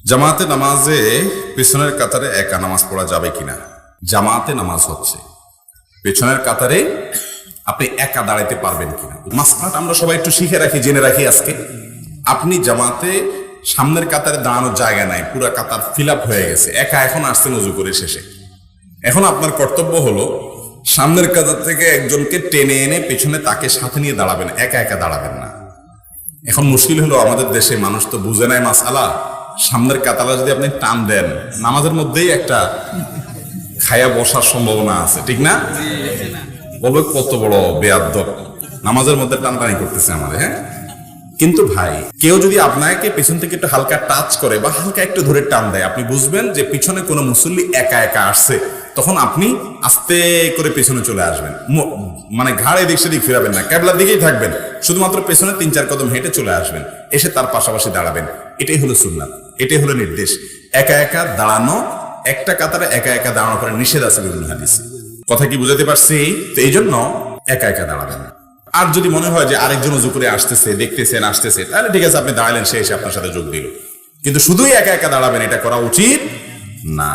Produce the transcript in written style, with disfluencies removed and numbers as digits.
জামাতে নামাজে পেছনের কাতারে একা নামাজ পড়া যাবে কিনা? জামাতে নামাজ হচ্ছে, পেছনের কাতারে আপনি একা দাঁড়াতে পারবেন কিনা মাসলাটা আমরা সবাই একটু শিখে রাখি, জেনে রাখি। আজকে আপনি জামাতে সামনের কাতারে দাঁড়ানোর জায়গা নাই, পুরো কাতার ফিল আপ হয়ে গেছে, একা এখন আসছেন ওযু করে শেষে। এখন আপনার কর্তব্য হলো সামনের কাতার থেকে একজনকে টেনে এনে পেছনে তাকে সাথে নিয়ে দাঁড়াবেন, একা একা দাঁড়াবেন না। এখন মুশকিল হলো আমাদের দেশে মানুষ তো বুঝে নাই মাসআলা, সামনের কাতারে যদি আপনি টান দেন নামাজের মধ্যেই একটা খায়া বসার সম্ভাবনা আছে, ঠিক না? বলবে কত বড় বেয়াদব, নামাজের মধ্যে টানটানি করতেছে আমাদের। হ্যাঁ, কিন্তু ভাই কেউ যদি আপনাকে পেছন থেকে একটু হালকা টাচ করে বা হালকা একটু ধরে টান দেয়, আপনি বুঝবেন যে পিছনে কোনো মুসল্লি একা একা আসছে। তখন আপনি আস্তে করে পেছনে চলে আসবেন, মানে ঘাড়ে দিক সেদিক ফিরাবেন না, ক্যাবলার দিকেই থাকবেন, শুধুমাত্র পেছনে 3-4 কদম হেঁটে চলে আসবেন, এসে তার পাশাপাশি দাঁড়াবেন। এটাই হলো সুন্নাত, এটাই হলো নির্দেশ। একা একা দাঁড়ানো, একটা কাতারে একা একা দাঁড়ানো করে নিষেধ আছে বিভিন্ন হাদিসে। কথা কি বুঝাতে পারছি? তো এই জন্য একা একা দাঁড়াবেন। আর যদি মনে হয় যে আরেকজন ওযু করে আসতেছে, দেখতেছেন আসতেছে, তাহলে ঠিক আছে, আপনি দাঁড়ালেন, সে এসে আপনার সাথে যোগ দিল। কিন্তু শুধুই একা একা দাঁড়াবেন, এটা করা উচিত না।